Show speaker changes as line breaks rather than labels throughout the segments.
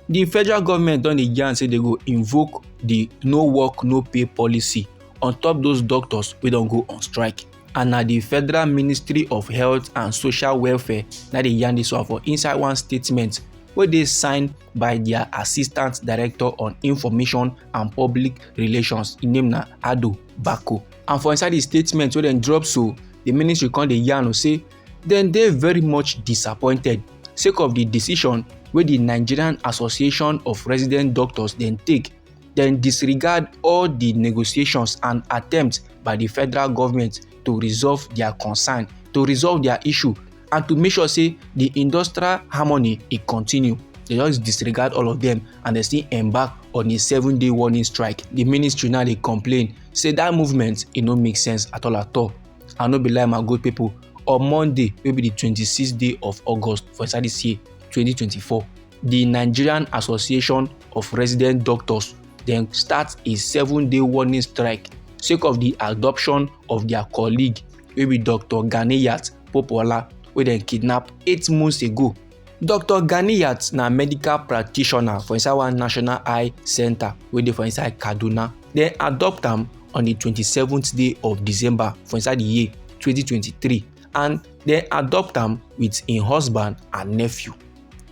The federal government don dey yarn say they go invoke the no work no pay policy on top those doctors wey don go on strike. And na the Federal Ministry of Health and Social Welfare na dey yarn dis one for inside one statement wey dey signed by their Assistant Director on Information and Public Relations. Im name na Ado Bako. And for inside the statement wey dem drop so, the ministry come dey yarn say dem dey very much disappointed sake of the decision wey the Nigerian Association of Resident Doctors dem take. Dem disregard all the negotiations and attempts by the federal government to resolve their concern, to resolve their issue, and to make sure say the industrial harmony e continue. They just disregard all of them and they still embark on a 7-day warning strike. The ministry now dey complain say that movement e no make sense at all at all. And no be lie, my good people, on Monday wey be the 26th day of August for inside this year 2024, the Nigerian Association of Resident Doctors dem start a 7-day warning strike sake of the adoption of their colleague wey be Dr. Ganiyat Popola wey dem kidnap 8 months ago. Dr. Ganiyat na medical practitioner for inside one national eye center wey dey for inside Kaduna. Dem adopt am on the 27th day of December for inside the year 2023, and dem adopt am with im husband and nephew.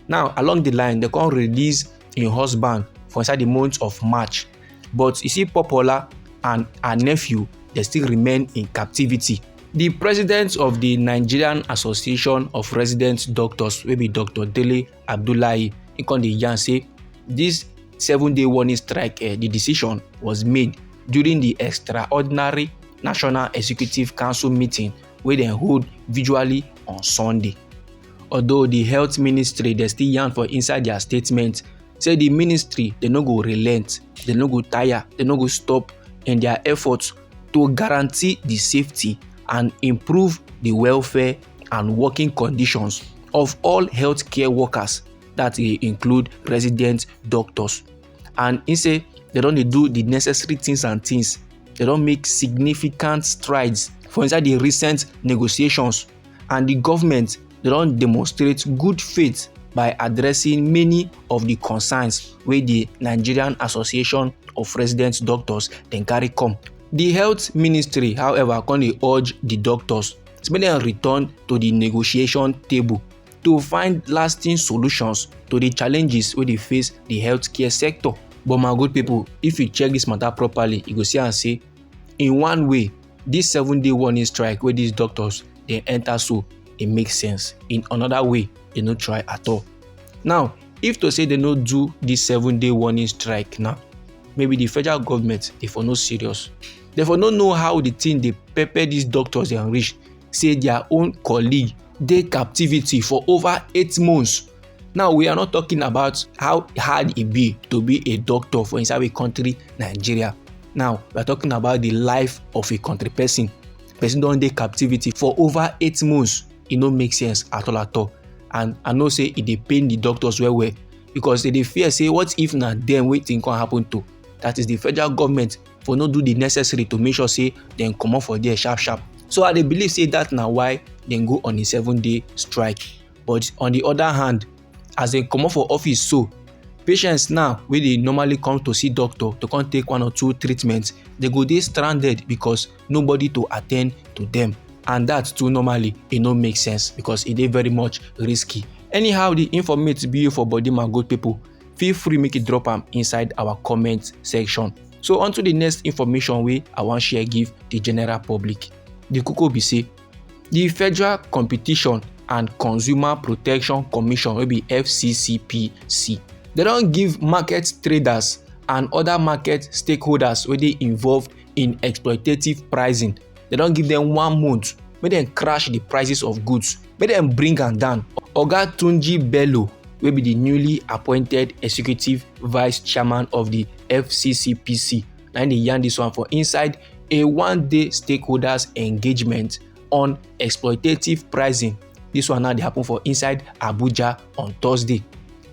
Now along the line, dem come release im husband for inside the month of March, but you see Popola and her nephew they still remain in captivity. The president of the Nigerian Association of Resident Doctors wey be Dr. Dele Abdullahi, he come dey yarn say this 7-day warning strike, the decision was made during the extraordinary National Executive Council meeting wey dem hold virtually on Sunday. Although the health ministry they still yarn for inside their statement say the ministry they no go relent, they no go tire, they no go stop in their efforts to guarantee the safety and improve the welfare and working conditions of all healthcare workers, that include resident doctors. And he say they don dey do the necessary things and things. They don make significant strides for inside the recent negotiations, and the government they don demonstrate good faith by addressing many of the concerns wey the Nigerian Association of Resident Doctors dem carry come. The health ministry, however, come dey urge the doctors to make dem return to the negotiation table to find lasting solutions to the challenges wey dey face the healthcare sector. But my good people, if you check this matter properly, you go see am say in one way, this 7-day warning strike wey these doctors dey enter so, e make sense. In another way, they no try at all. Now, if to say they no do this 7-day warning strike now, maybe the federal government they for no serious. They for no know how the thing they pepper these doctors and reach, say their own colleague dey captivity for over 8 months. Now we are not talking about how hard it be to be a doctor for inside a country, Nigeria. Now we are talking about the life of a country person. Person don dey captivity for over 8 months. It no make sense at all at all. And I know say it dey pain the doctors well because they dey fear say what if na them wetin can happen to? That is the federal government for not do the necessary to make sure say dem comot for there sharp. So I dey believe say that na why dem go on a 7-day strike. But on the other hand, as dem comot for office so, patients now wey dey normally come to see doctor to come take 1 or 2 treatments, they go dey stranded because nobody to attend to them. And that too normally e no make sense because e dey very much risky. Anyhow, the informate be for body, my good people, feel free make you drop am inside our comment section. So on to the next information wey I wan share give the general public. The koko be say the Federal Competition and Consumer Protection Commission wey be FCCPC, they don give market traders and other market stakeholders wey dey involved in exploitative pricing, they don give them 1 month make dem crash the prices of goods, make dem bring am down. Oga Tunji Bello wey be the newly appointed executive vice chairman of the FCCPC, na im dey yarn this one for inside a 1-day stakeholders engagement on exploitative pricing. This one now dey happen for inside Abuja on Thursday.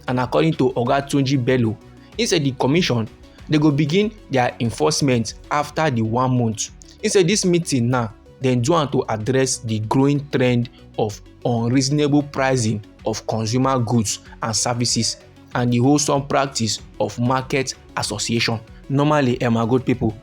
And according to Oga Tunji Bello, he said the commission they go begin their enforcement after the 1 month. He said this meeting now dem do am to address the growing trend of unreasonable pricing of consumer goods and services and the wholesome practice of market association. Normally, my good people,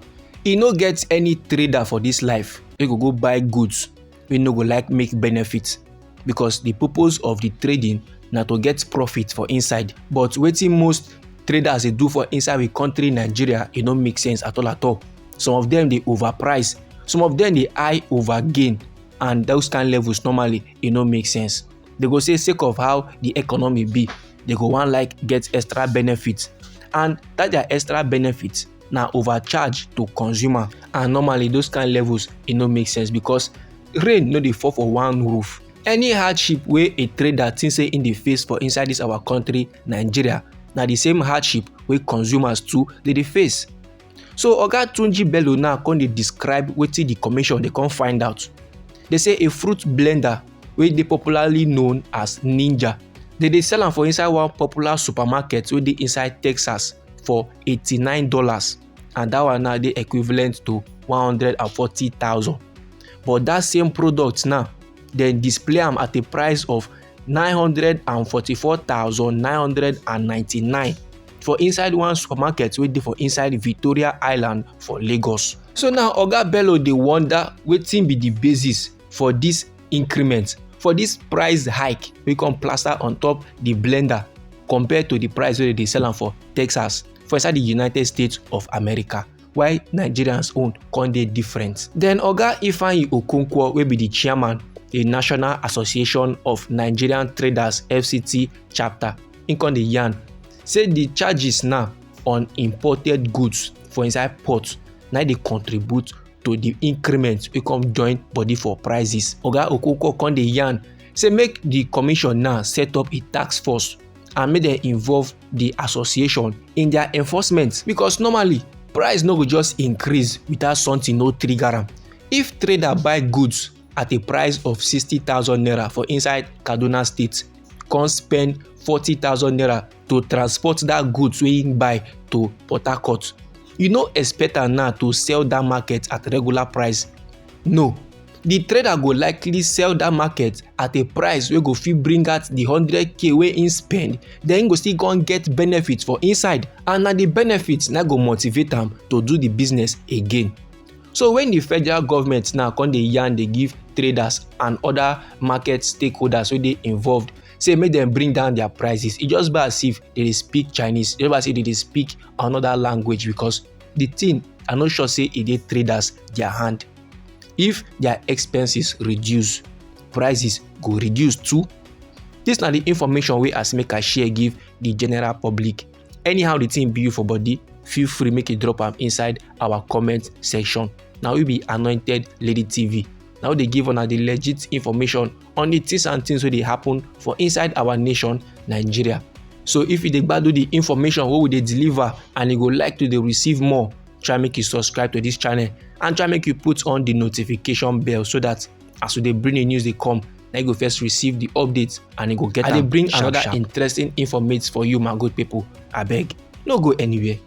e no get any trader for this life wey go buy goods wey no go like make benefit, because the purpose of the trading na to get profit for inside. But wetin most traders dey do for inside we country Nigeria, e no make sense at all. Some of them dey overprice, some of them dey high over gain, and those kind levels normally e no make sense. They go say sake of how the economy be, they go wan like get extra benefits, and that their extra benefits na overcharge to consumer, and normally those kind levels e no make sense, because rain no dey fall for one roof. Any hardship wey a trader think say in dey face for inside this our country Nigeria na the same hardship wey consumers too dey face. So Oga Tunji Bello now come dey describe wetin the commission dey come find out. They say a fruit blender wey dey popularly known as Ninja, they dey sell am for inside one popular supermarket wey dey inside Texas for $89, and that one now dey equivalent to 140,000. But that same product now, dem display am at a price of 944,999 for inside one supermarket wey dey for inside Victoria Island for Lagos. So now Oga Bello dey wonder wetin be the basis for this increment, for this price hike wey come plaster on top the blender compared to the price wey dey sell am for Texas for inside the United States of America, while Nigerians own come dey different. Then Oga Ifeanyi Okonkwo, wey be the chairman the National Association of Nigerian Traders FCT chapter, im come dey yarn say the charges now on imported goods for inside port na dey contribute to the increment wey come join body for prices. Oga Okonkwo come dey yarn say make the commission now set up a task force and make dem involve the association in their enforcement, because normally price no go just increase without something no trigger am. If trader buy goods at a price of 60,000 naira for inside Kaduna State, come spend 40,000 naira to transport that goods wey im buy to Port Harcourt, you no expect am now to sell that market at regular price. No, the trader go likely sell that market at a price wey go fit bring out the 100k wey im spend, then im go still come get benefit for inside, and na the benefits na go motivate am to do the business again. So when the federal government now come dey yarn dey give traders and other market stakeholders wey dey involved say make dem bring down their prices, e just be as if they dey speak Chinese, e just be as if they dey speak another language, because the thing I no sure say e dey traders their hand. If their expenses reduce, prices go reduce too. This na the information wey as make I share give the general public. Anyhow the thing be you for body, feel free make you drop am inside our comment section. Now we be Anointed Lady TV. Now they give una the legit information on the things and things wey dey happen for inside our nation Nigeria. So if you dey gbadu the information wey we dey deliver and you go like to dey receive more, try make you subscribe to this channel and try make you put on the notification bell, so that as we dey bring the news dey come, na you go first receive the updates and you go get am. I dey bring another interesting informate for you, my good people. Abeg, no go anywhere.